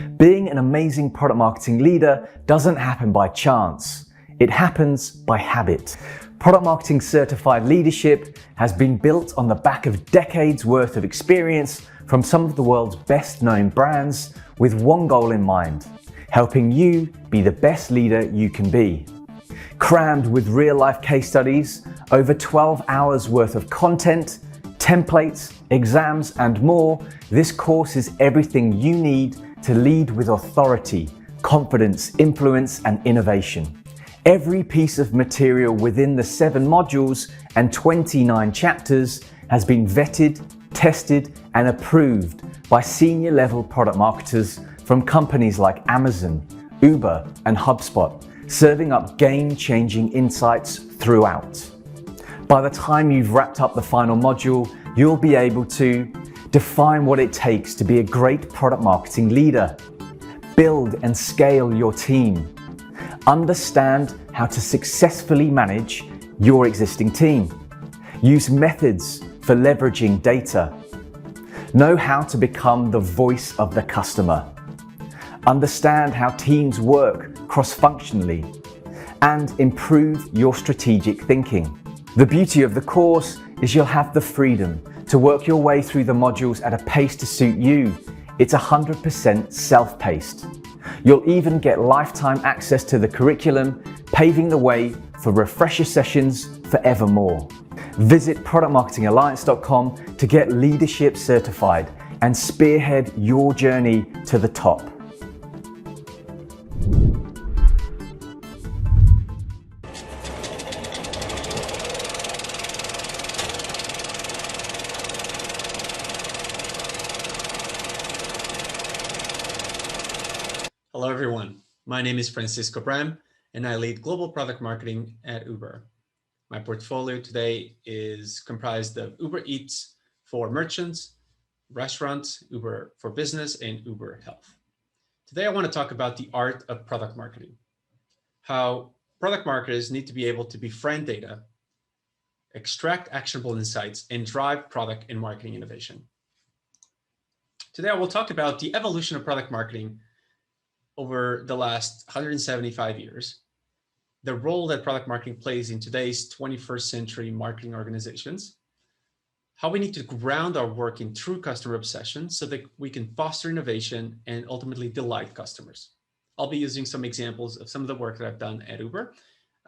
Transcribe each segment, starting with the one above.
Being an amazing product marketing leader doesn't happen by chance. It happens by habit. Product marketing certified leadership has been built on the back of decades worth of experience from some of the world's best known brands with one goal in mind: helping you be the best leader you can be. Crammed with real life case studies, over 12 hours worth of content, templates, exams, and more, this course is everything you need to lead with authority, confidence, influence, and innovation. Every piece of material within the 7 modules and 29 chapters has been vetted, tested, and approved by senior level product marketers from companies like Amazon, Uber, and HubSpot, serving up game-changing insights throughout. By the time you've wrapped up the final module, you'll be able to define what it takes to be a great product marketing leader, build and scale your team, understand how to successfully manage your existing team, use methods for leveraging data, know how to become the voice of the customer, understand how teams work cross-functionally, and improve your strategic thinking. The beauty of the course is you'll have the freedom to work your way through the modules at a pace to suit you. It's 100% self-paced. You'll even get lifetime access to the curriculum, paving the way for refresher sessions forevermore. Visit productmarketingalliance.com to get leadership certified and spearhead your journey to the top. Hello everyone, my name is Bram and I lead global product marketing at Uber. My portfolio today is comprised of Uber Eats for merchants, restaurants, Uber for business, and Uber Health. Today I want to talk about the art of product marketing, how product marketers need to be able to befriend data, extract actionable insights, and drive product and marketing innovation. Today I will talk about the evolution of product marketing over the last 175 years, the role that product marketing plays in today's 21st century marketing organizations, how we need to ground our work in true customer obsession so that we can foster innovation and ultimately delight customers. I'll be using some examples of some of the work that I've done at Uber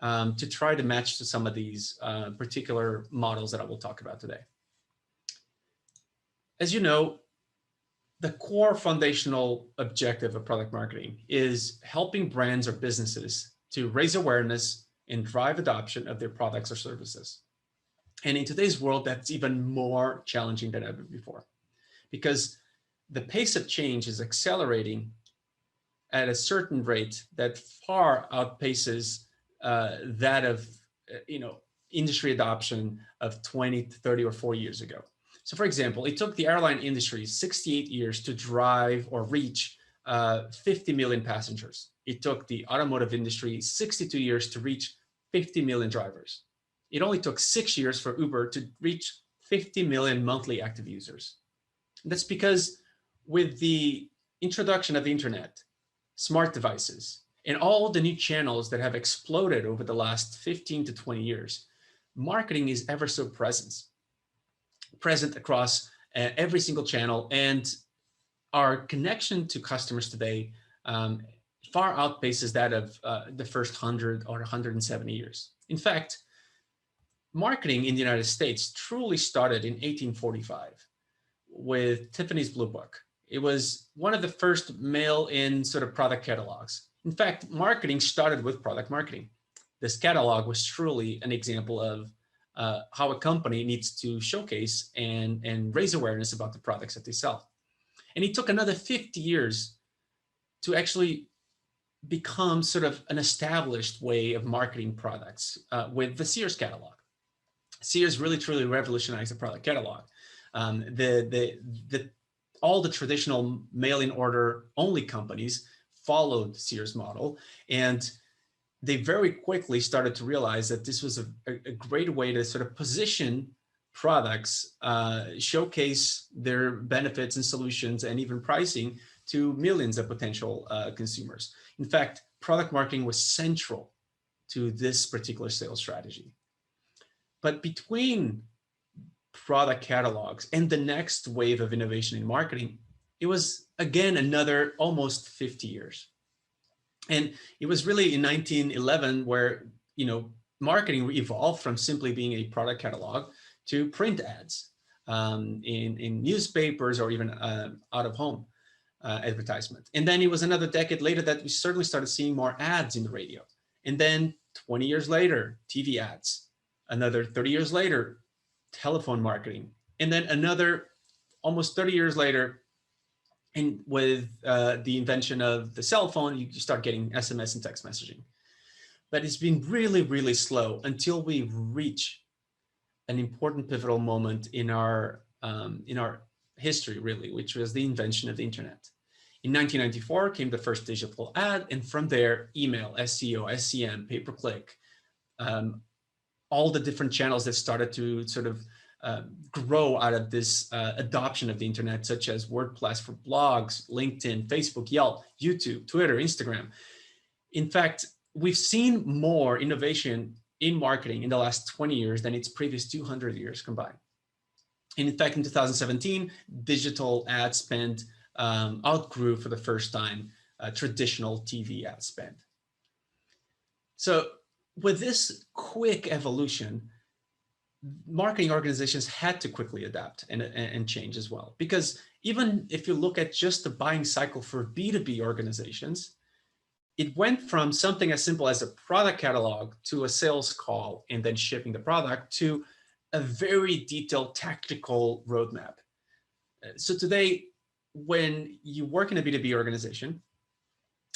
to try to match to some of these particular models that I will talk about today. As you know, the core foundational objective of product marketing is helping brands or businesses to raise awareness and drive adoption of their products or services. And in today's world, that's even more challenging than ever before, because the pace of change is accelerating at a certain rate that far outpaces that of industry adoption of 20 to 30 or 40 years ago. So for example, it took the airline industry 68 years to drive or reach 50 million passengers. It took the automotive industry 62 years to reach 50 million drivers. It only took 6 years for Uber to reach 50 million monthly active users. And that's because with the introduction of the internet, smart devices, and all the new channels that have exploded over the last 15 to 20 years, marketing is ever so present across every single channel, and our connection to customers today far outpaces that of the first 100 or 170 years. In fact, marketing in the United States truly started in 1845 with Tiffany's Blue Book. It was one of the first mail-in sort of product catalogs. In fact, marketing started with product marketing. This catalog was truly an example of how a company needs to showcase and raise awareness about the products that they sell. And it took another 50 years to actually become sort of an established way of marketing products with the Sears catalog. Sears really truly revolutionized the product catalog. All the traditional mail-in order only companies followed Sears model, and they very quickly started to realize that this was a great way to sort of position products, showcase their benefits and solutions and even pricing to millions of potential consumers. In fact, product marketing was central to this particular sales strategy. But between product catalogs and the next wave of innovation in marketing, it was again another almost 50 years. And it was really in 1911 where, marketing evolved from simply being a product catalog to print ads in newspapers or even out of home advertisement. And then it was another decade later that we certainly started seeing more ads in the radio. And then 20 years later, TV ads. Another 30 years later, telephone marketing. And then another almost 30 years later, and with the invention of the cell phone, you start getting SMS and text messaging. But it's been really, really slow until we reach an important pivotal moment in our history, really, which was the invention of the internet. In 1994 came the first digital ad, and from there, email, SEO, SEM, pay-per-click, all the different channels that started to sort of grow out of this adoption of the internet, such as WordPress for blogs, LinkedIn, Facebook, Yelp, YouTube, Twitter, Instagram. In fact, we've seen more innovation in marketing in the last 20 years than its previous 200 years combined. And in fact, in 2017, digital ad spend outgrew for the first time traditional TV ad spend. So with this quick evolution, marketing organizations had to quickly adapt and change as well. Because even if you look at just the buying cycle for B2B organizations, it went from something as simple as a product catalog to a sales call and then shipping the product to a very detailed tactical roadmap. So today, when you work in a B2B organization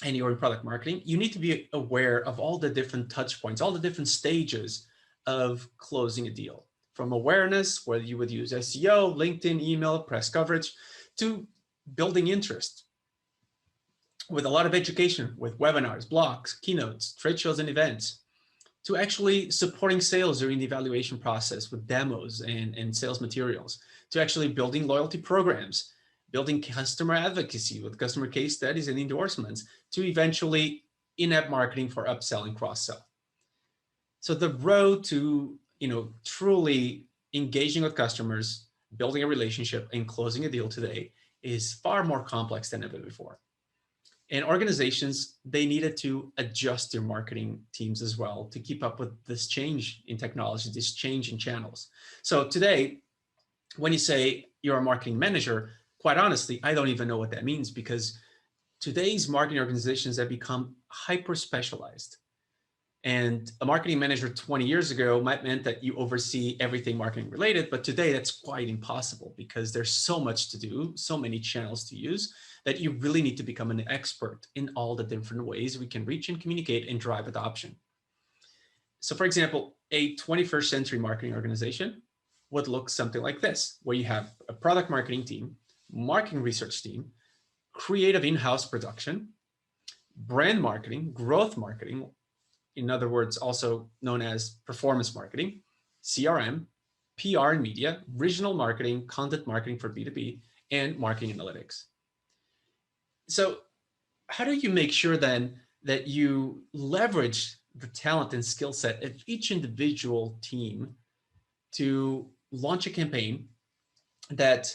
and you're in product marketing, you need to be aware of all the different touch points, all the different stages of closing a deal, from awareness, whether you would use SEO, LinkedIn, email, press coverage, to building interest with a lot of education, with webinars, blogs, keynotes, trade shows, and events, to actually supporting sales during the evaluation process with demos and sales materials, to actually building loyalty programs, building customer advocacy with customer case studies and endorsements, to eventually in-app marketing for upsell and cross-sell. So the road to truly engaging with customers, building a relationship, and closing a deal today is far more complex than ever before. And organizations, they needed to adjust their marketing teams as well to keep up with this change in technology, this change in channels. So today, when you say you're a marketing manager, quite honestly, I don't even know what that means, because today's marketing organizations have become hyper-specialized. And a marketing manager 20 years ago might meant that you oversee everything marketing related, but today that's quite impossible because there's so much to do, so many channels to use, that you really need to become an expert in all the different ways we can reach and communicate and drive adoption. So for example, a 21st century marketing organization would look something like this, where you have a product marketing team, marketing research team, creative in-house production, brand marketing, growth marketing, in other words, also known as performance marketing, CRM, PR and media, regional marketing, content marketing for B2B, and marketing analytics. So how do you make sure then that you leverage the talent and skill set of each individual team to launch a campaign that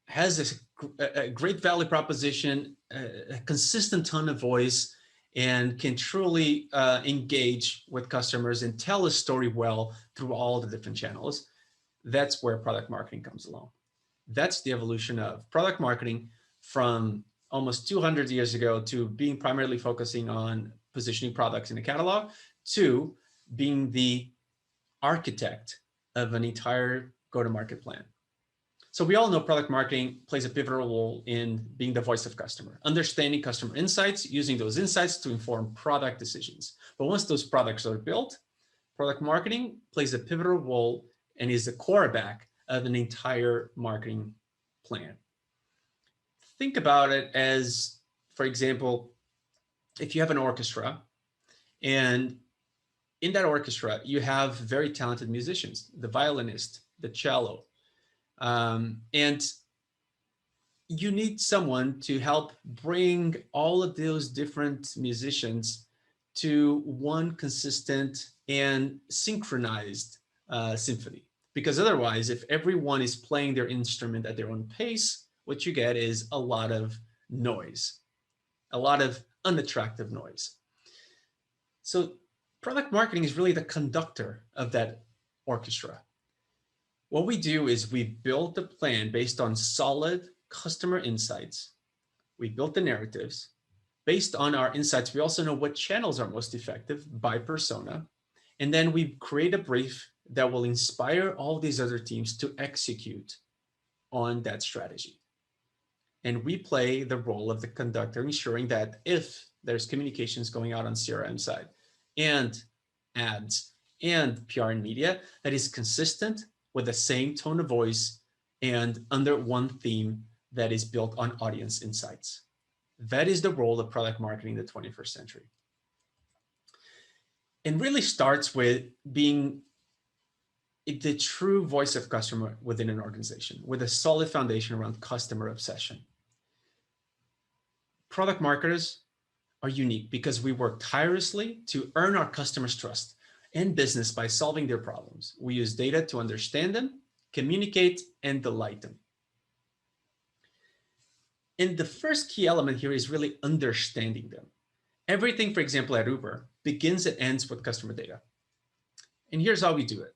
has a great value proposition, a consistent tone of voice, and can truly engage with customers and tell a story well through all the different channels? That's where product marketing comes along. That's the evolution of product marketing from almost 200 years ago to being primarily focusing on positioning products in a catalog to being the architect of an entire go-to-market plan. So we all know product marketing plays a pivotal role in being the voice of customer, understanding customer insights, using those insights to inform product decisions. But once those products are built, product marketing plays a pivotal role and is the quarterback of an entire marketing plan. Think about it as, for example, if you have an orchestra, and in that orchestra, you have very talented musicians, the violinist, the cello, and you need someone to help bring all of those different musicians to one consistent and synchronized symphony. Because otherwise, if everyone is playing their instrument at their own pace, what you get is a lot of noise, a lot of unattractive noise. So product marketing is really the conductor of that orchestra. What we do is we build a plan based on solid customer insights. We built the narratives. Based on our insights, we also know what channels are most effective by persona. And then we create a brief that will inspire all these other teams to execute on that strategy. And we play the role of the conductor, ensuring that if there's communications going out on CRM side and ads and PR and media, that is consistent with the same tone of voice and under one theme that is built on audience insights. That is the role of product marketing in the 21st century. And really starts with being the true voice of customer within an organization with a solid foundation around customer obsession. Product marketers are unique because we work tirelessly to earn our customers' trust and business by solving their problems. We use data to understand them, communicate, and delight them. And the first key element here is really understanding them. Everything, for example, at Uber begins and ends with customer data. And here's how we do it.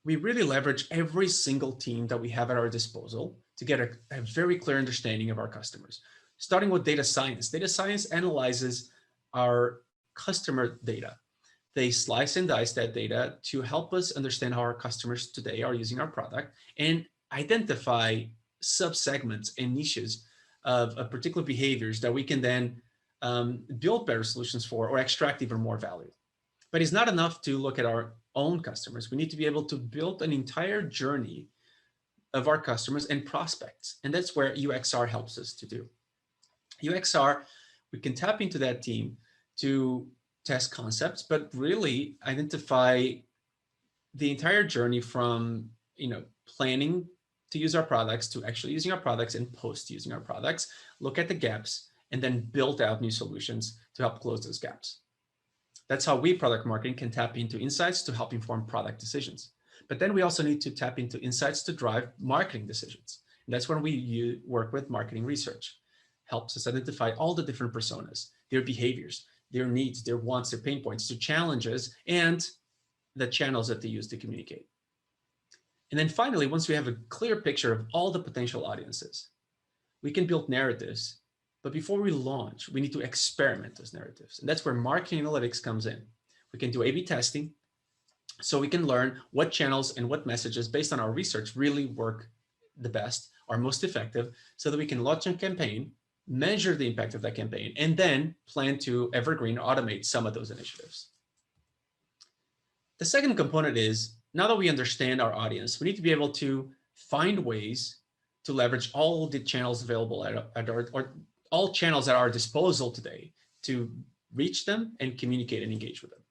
We really leverage every single team that we have at our disposal to get a very clear understanding of our customers. Starting with data science. Data science analyzes our customer data. They slice and dice that data to help us understand how our customers today are using our product and identify subsegments and niches of particular behaviors that we can then build better solutions for or extract even more value. But it's not enough to look at our own customers. We need to be able to build an entire journey of our customers and prospects. And that's where UXR helps us to do. UXR, we can tap into that team to test concepts, but really identify the entire journey from planning to use our products to actually using our products and post using our products, look at the gaps, and then build out new solutions to help close those gaps. That's how we, product marketing, can tap into insights to help inform product decisions. But then we also need to tap into insights to drive marketing decisions. And that's when we work with marketing research. Helps us identify all the different personas, their behaviors, their needs, their wants, their pain points, their challenges, and the channels that they use to communicate. And then finally, once we have a clear picture of all the potential audiences, we can build narratives. But before we launch, we need to experiment those narratives. And that's where marketing analytics comes in. We can do A/B testing so we can learn what channels and what messages based on our research really work the best, are most effective, so that we can launch a campaign, measure the impact of that campaign, and then plan to evergreen automate some of those initiatives. The second component is, now that we understand our audience, we need to be able to find ways to leverage all the channels available or all channels at our disposal today to reach them and communicate and engage with them.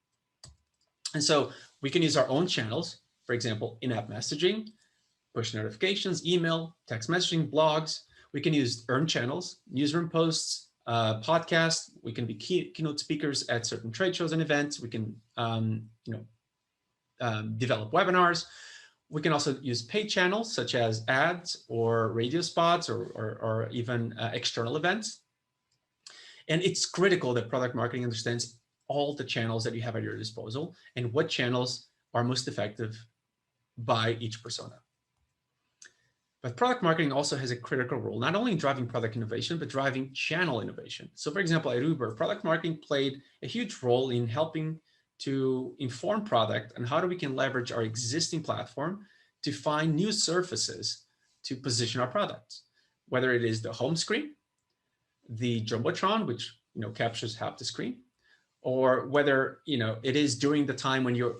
And so we can use our own channels, for example, in-app messaging, push notifications, email, text messaging, blogs. We can use earned channels, newsroom posts, podcasts. We can be keynote speakers at certain trade shows and events. We can develop webinars. We can also use paid channels such as ads or radio spots or even external events. And it's critical that product marketing understands all the channels that you have at your disposal and what channels are most effective by each persona. But product marketing also has a critical role, not only in driving product innovation, but driving channel innovation. So for example, at Uber, product marketing played a huge role in helping to inform product and how we can leverage our existing platform to find new surfaces to position our products, whether it is the home screen, the Jumbotron, which captures half the screen, or whether it is during the time when you're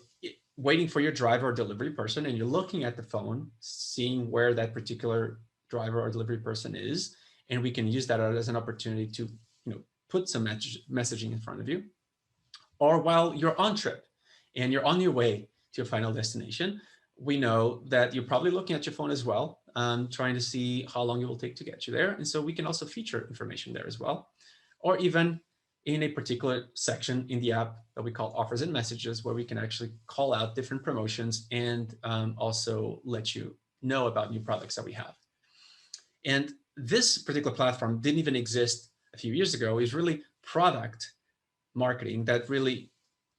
waiting for your driver or delivery person and you're looking at the phone, seeing where that particular driver or delivery person is, and we can use that as an opportunity to put some messaging in front of you. Or while you're on trip and you're on your way to your final destination, we know that you're probably looking at your phone as well, trying to see how long it will take to get you there. And so we can also feature information there as well, or even in a particular section in the app that we call offers and messages, where we can actually call out different promotions and also let you know about new products that we have. And this particular platform didn't even exist a few years ago. It was really product marketing that really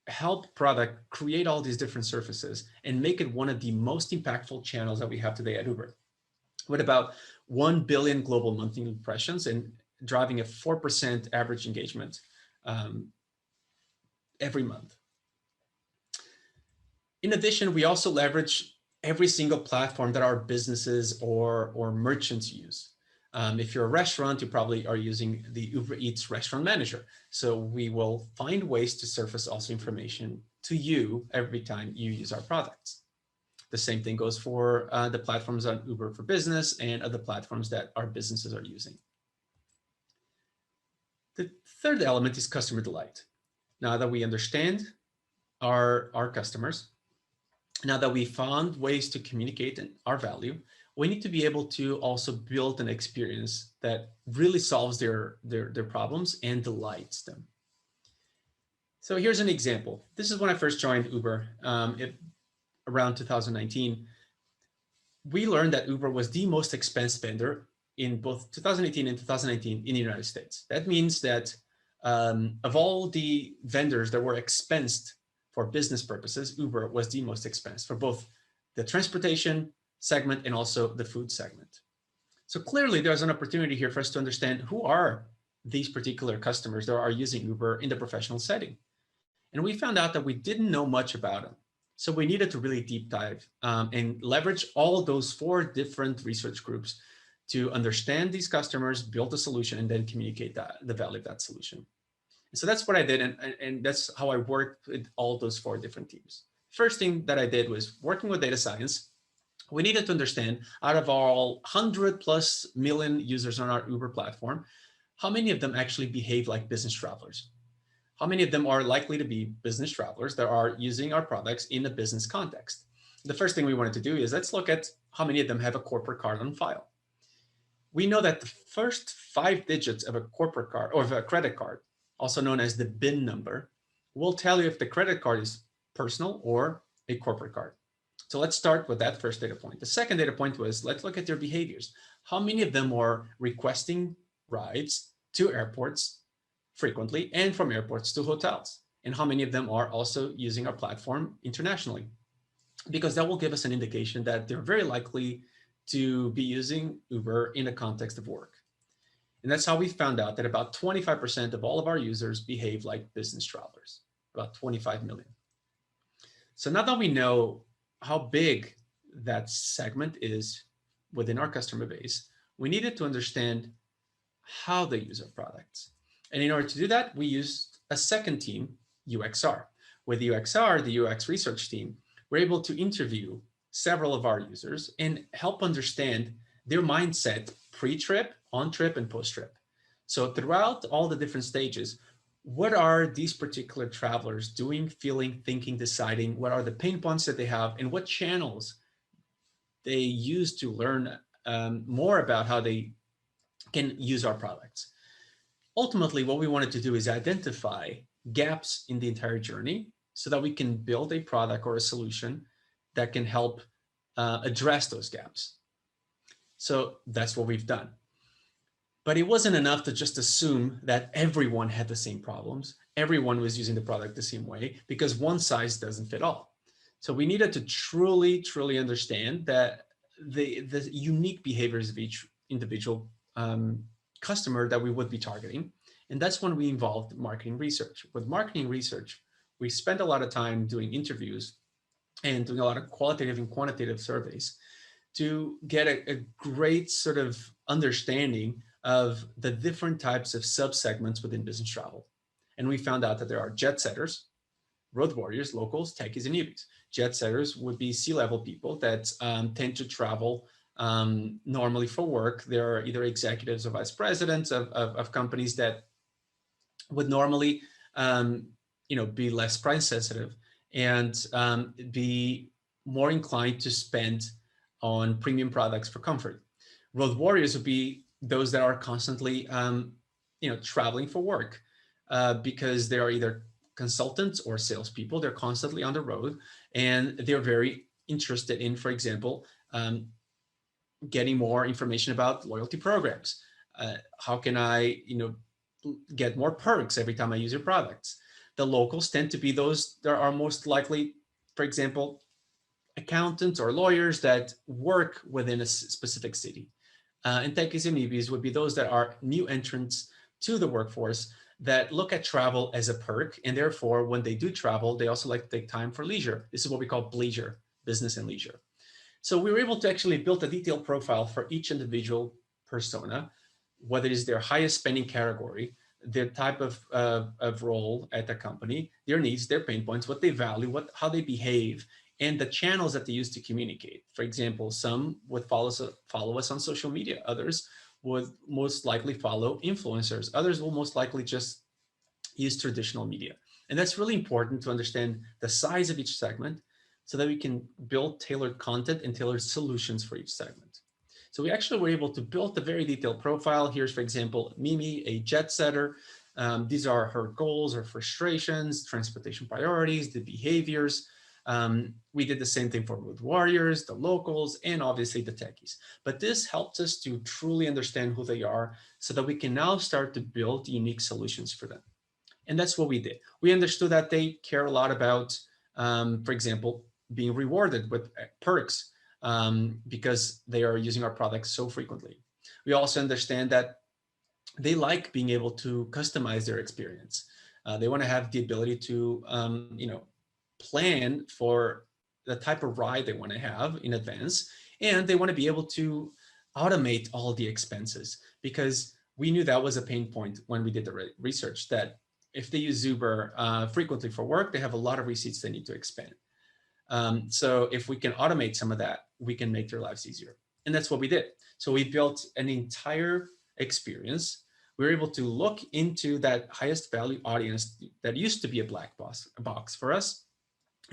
helped product create all these different surfaces and make it one of the most impactful channels that we have today at Uber, with about 1 billion global monthly impressions and driving a 4% average engagement every month. In addition, we also leverage every single platform that our businesses or merchants use. If you're a restaurant, you probably are using the Uber Eats Restaurant Manager. So we will find ways to surface also information to you every time you use our products. The same thing goes for the platforms on Uber for Business and other platforms that our businesses are using. The third element is customer delight. Now that we understand our customers, now that we found ways to communicate our value, we need to be able to also build an experience that really solves their problems and delights them. So here's an example. This is when I first joined Uber around 2019. We learned that Uber was the most expensive vendor in both 2018 and 2019 in the United States. That means that of all the vendors that were expensed for business purposes, Uber was the most expensive for both the transportation segment and also the food segment. So clearly there's an opportunity here for us to understand who are these particular customers that are using Uber in the professional setting. And we found out that we didn't know much about them. So we needed to really deep dive and leverage all those 4 different research groups to understand these customers, build a solution, and then communicate the value of that solution. And so that's what I did, and that's how I worked with all those 4 different teams. First thing that I did was working with data science. We needed to understand, out of all 100+ million users on our Uber platform, how many of them actually behave like business travelers? How many of them are likely to be business travelers that are using our products in a business context? The first thing we wanted to do is let's look at how many of them have a corporate card on file. We know that the first 5 digits of a corporate card or of a credit card, also known as the BIN number, will tell you if the credit card is personal or a corporate card. So let's start with that first data point. The second data point was, let's look at their behaviors. How many of them are requesting rides to airports frequently and from airports to hotels? And how many of them are also using our platform internationally? Because that will give us an indication that they're very likely to be using Uber in the context of work. And that's how we found out that about 25% of all of our users behave like business travelers, about 25 million. So now that we know how big that segment is within our customer base, we needed to understand how they use our products. And in order to do that, we used a second team, UXR. With UXR, the UX research team, we're able to interview several of our users and help understand their mindset pre-trip, on-trip, and post-trip. So throughout all the different stages, what are these particular travelers doing, feeling, thinking, deciding? What are the pain points that they have, and what channels they use to learn more about how they can use our products? Ultimately, what we wanted to do is identify gaps in the entire journey so that we can build a product or a solution that can help address those gaps. So that's what we've done. But it wasn't enough to just assume that everyone had the same problems, everyone was using the product the same way, because one size doesn't fit all. So we needed to truly, truly understand that the unique behaviors of each individual customer that we would be targeting. And that's when we involved marketing research. With marketing research, we spent a lot of time doing interviews and doing a lot of qualitative and quantitative surveys to get a great sort of understanding of the different types of subsegments within business travel. And we found out that there are jet setters, road warriors, locals, techies, and newbies. Jet setters would be C-level people that tend to travel normally for work. They're either executives or vice presidents of companies that would normally be less price sensitive and be more inclined to spend on premium products for comfort. Road warriors would be those that are constantly, traveling for work, because they are either consultants or salespeople. They're constantly on the road, and they're very interested in, for example, getting more information about loyalty programs. How can I, get more perks every time I use your products? The locals tend to be those that are most likely, for example, accountants or lawyers that work within a specific city. And techies and newbies would be those that are new entrants to the workforce that look at travel as a perk. And therefore, when they do travel, they also like to take time for leisure. This is what we call bleisure, business and leisure. So we were able to actually build a detailed profile for each individual persona, whether it is their highest spending category, their type of role at the company, their needs, their pain points, what they value, how they behave, and the channels that they use to communicate. For example, some would follow us on social media. Others would most likely follow influencers. Others will most likely just use traditional media. And that's really important to understand the size of each segment so that we can build tailored content and tailored solutions for each segment. So we actually were able to build a very detailed profile. Here's, for example, Mimi, a jet setter. These are her goals, her frustrations, transportation priorities, the behaviors. We did the same thing for road warriors, the locals, and obviously the techies. But this helps us to truly understand who they are so that we can now start to build unique solutions for them. And that's what we did. We understood that they care a lot about, for example, being rewarded with perks because they are using our products so frequently. We also understand that they like being able to customize their experience. They want to have the ability to, plan for the type of ride they want to have in advance, and they want to be able to automate all the expenses, because we knew that was a pain point when we did the research, that if they use Uber frequently for work, they have a lot of receipts they need to expend. So if we can automate some of that, we can make their lives easier. And that's what we did. So we built an entire experience. We were able to look into that highest value audience that used to be a black box for us.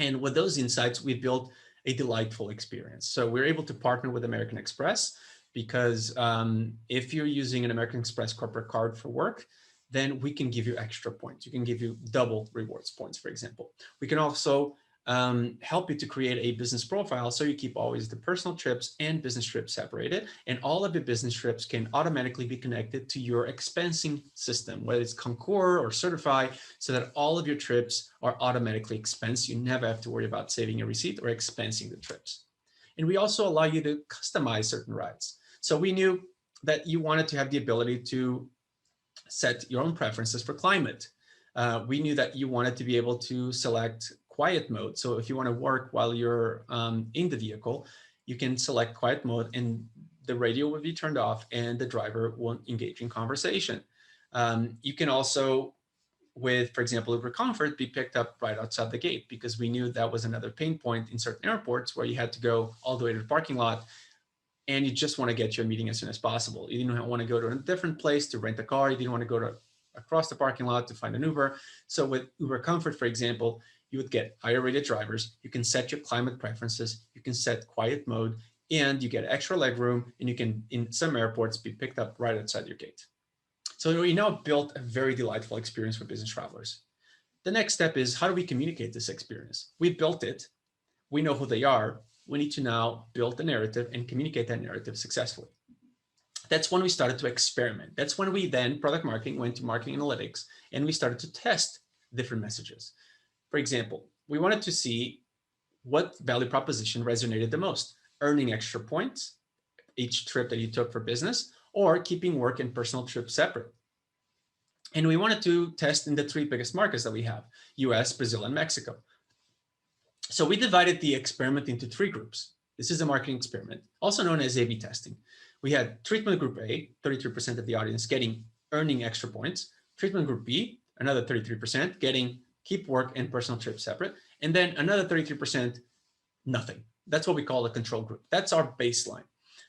And with those insights, we built a delightful experience. So we're able to partner with American Express because if you're using an American Express corporate card for work, then we can give you extra points. You can give you double rewards points, for example. We can also help you to create a business profile so you keep always the personal trips and business trips separated, and all of your business trips can automatically be connected to your expensing system, whether it's Concur or Certify, so that all of your trips are automatically expensed. You never have to worry about saving a receipt or expensing the trips. And we also allow you to customize certain rides. So we knew that you wanted to have the ability to set your own preferences for climate. We knew that you wanted to be able to select quiet mode. So if you want to work while you're in the vehicle, you can select quiet mode and the radio will be turned off and the driver won't engage in conversation. You can also, with, for example, Uber Comfort, be picked up right outside the gate, because we knew that was another pain point in certain airports where you had to go all the way to the parking lot and you just want to get your meeting as soon as possible. You didn't want to go to a different place to rent a car. You didn't want to go to across the parking lot to find an Uber. So with Uber Comfort, for example, you would get higher rated drivers. You can set your climate preferences. You can set quiet mode, and you get extra legroom, and you can, in some airports, be picked up right outside your gate. So we now built a very delightful experience for business travelers. The next step is, how do we communicate this experience? We built it. We know who they are. We need to now build a narrative and communicate that narrative successfully. That's when we started to experiment. That's when we then, product marketing, went to marketing analytics, and we started to test different messages. For example, we wanted to see what value proposition resonated the most: earning extra points each trip that you took for business, or keeping work and personal trips separate. And we wanted to test in the 3 biggest markets that we have: US, Brazil, and Mexico. So we divided the experiment into 3 groups. This is a marketing experiment, also known as A/B testing. We had treatment group A, 33% of the audience earning extra points. Treatment group B, another 33%, getting keep work and personal trips separate. And then another 33%, nothing. That's what we call a control group. That's our baseline.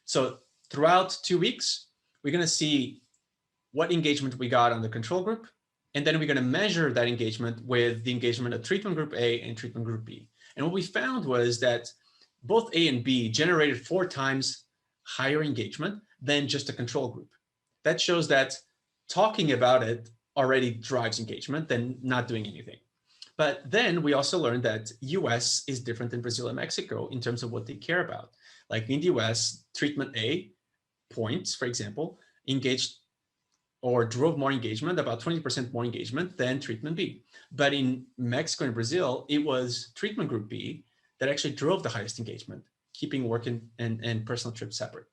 So throughout 2 weeks, we're going to see what engagement we got on the control group. And then we're going to measure that engagement with the engagement of treatment group A and treatment group B. And what we found was that both A and B generated 4 times higher engagement than just a control group. That shows that talking about it already drives engagement than not doing anything. But then we also learned that US is different than Brazil and Mexico in terms of what they care about. Like in the US, treatment A points, for example, engaged or drove more engagement, about 20% more engagement than treatment B. But in Mexico and Brazil, it was treatment group B that actually drove the highest engagement, keeping work and personal trips separate.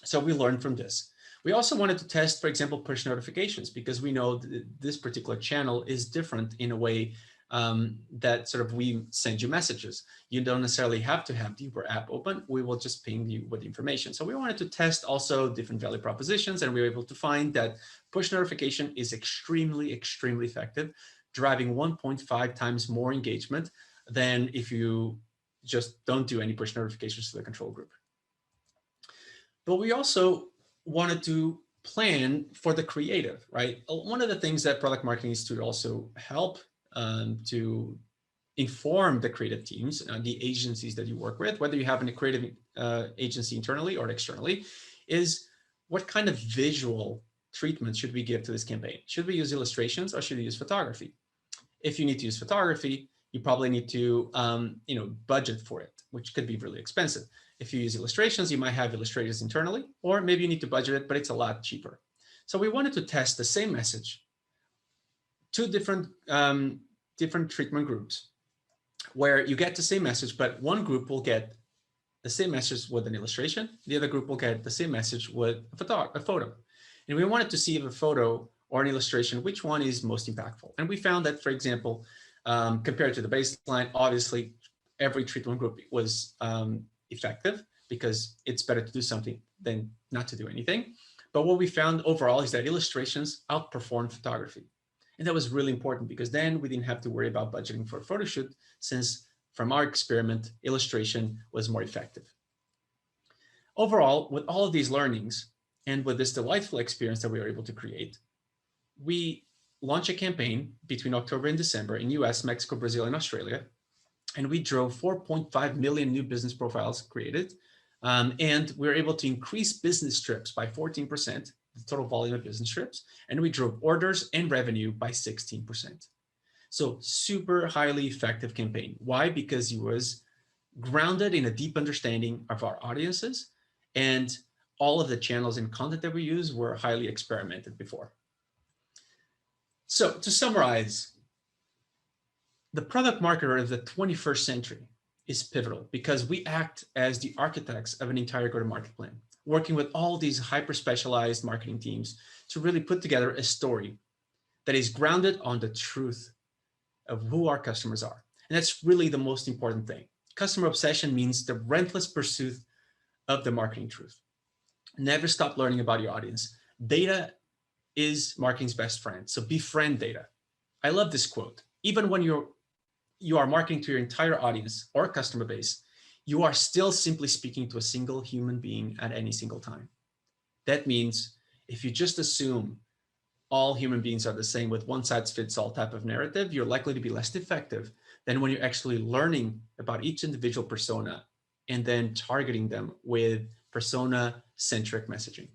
So we learned from this. We also wanted to test, for example, push notifications, because we know that this particular channel is different in a way that sort of we send you messages. You don't necessarily have to have the Uber app open. We will just ping you with information. So we wanted to test also different value propositions, and we were able to find that push notification is extremely, extremely effective, driving 1.5 times more engagement than if you just don't do any push notifications to the control group. But we also wanted to plan for the creative, right? One of the things that product marketing is to also help to inform the creative teams, the agencies that you work with, whether you have a creative agency internally or externally, is what kind of visual treatment should we give to this campaign? Should we use illustrations or should we use photography? If you need to use photography, you probably need to budget for it, which could be really expensive. If you use illustrations, you might have illustrators internally, or maybe you need to budget it, but it's a lot cheaper. So we wanted to test the same message, 2 different treatment groups, where you get the same message, but one group will get the same message with an illustration. The other group will get the same message with a photo. And we wanted to see if a photo or an illustration, which one is most impactful. And we found that, for example, compared to the baseline, obviously, every treatment group was effective, because it's better to do something than not to do anything. But what we found overall is that illustrations outperformed photography. And that was really important, because then we didn't have to worry about budgeting for a photo shoot, since from our experiment, illustration was more effective. Overall, with all of these learnings and with this delightful experience that we were able to create, we launched a campaign between October and December in US, Mexico, Brazil, and Australia. And we drove 4.5 million new business profiles created. And we were able to increase business trips by 14%, the total volume of business trips. And we drove orders and revenue by 16%. So super highly effective campaign. Why? Because it was grounded in a deep understanding of our audiences, and all of the channels and content that we use were highly experimented before. So to summarize, the product marketer of the 21st century is pivotal, because we act as the architects of an entire go-to-market plan, working with all these hyper-specialized marketing teams to really put together a story that is grounded on the truth of who our customers are. And that's really the most important thing. Customer obsession means the relentless pursuit of the marketing truth. Never stop learning about your audience. Data is marketing's best friend. So befriend data. I love this quote. Even when you are marketing to your entire audience or customer base, you are still simply speaking to a single human being at any single time. That means if you just assume all human beings are the same with one size fits all type of narrative, you're likely to be less effective than when you're actually learning about each individual persona and then targeting them with persona-centric messaging.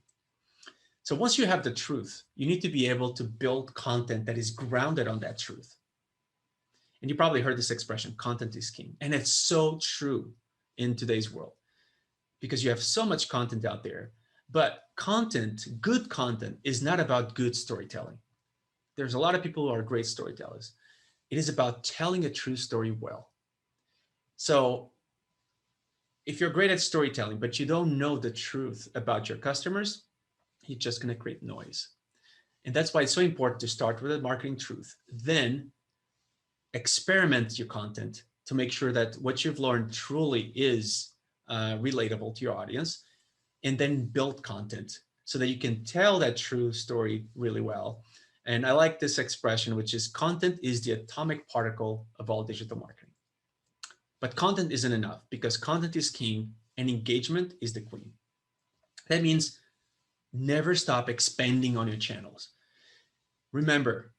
So once you have the truth, you need to be able to build content that is grounded on that truth. And you probably heard this expression, content is king. And it's so true in today's world, because you have so much content out there. But content, good content, is not about good storytelling. There's a lot of people who are great storytellers. It is about telling a true story well. So if you're great at storytelling, but you don't know the truth about your customers, you're just going to create noise. And that's why it's so important to start with the marketing truth. Then experiment your content to make sure that what you've learned truly is relatable to your audience, and then build content so that you can tell that true story really well. And I like this expression, which is content is the atomic particle of all digital marketing. But content isn't enough, because content is king and engagement is the queen. That means never stop expanding on your channels. Remember,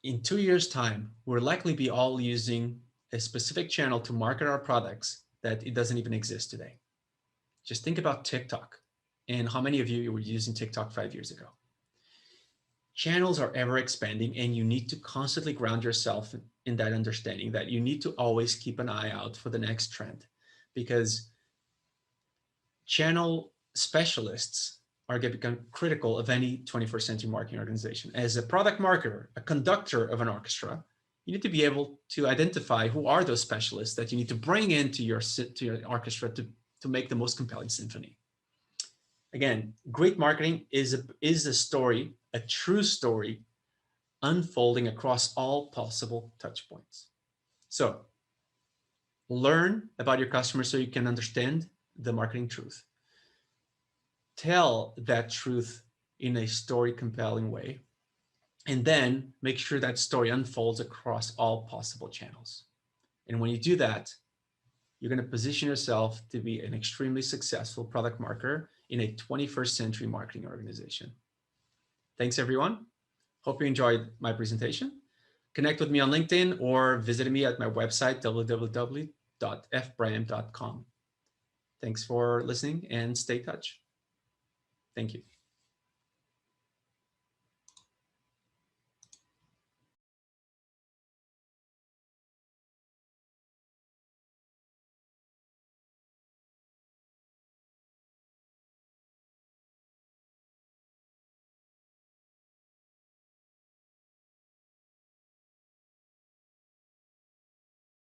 in 2 years' time, we'll likely be all using a specific channel to market our products that it doesn't even exist today. Just think about TikTok and how many of you were using TikTok 5 years ago. Channels are ever expanding, and you need to constantly ground yourself in that understanding that you need to always keep an eye out for the next trend, because channel specialists are going to become critical of any 21st century marketing organization. As a product marketer, a conductor of an orchestra, you need to be able to identify who are those specialists that you need to bring into your orchestra to make the most compelling symphony. Again, great marketing is a story, a true story, unfolding across all possible touch points. So learn about your customers so you can understand the marketing truth. Tell that truth in a story compelling way, and then make sure that story unfolds across all possible channels. And when you do that, you're going to position yourself to be an extremely successful product marketer in a 21st century marketing organization. Thanks, everyone. Hope you enjoyed my presentation. Connect with me on LinkedIn or visit me at my website, www.fbram.com. Thanks for listening and stay in touch. Thank you.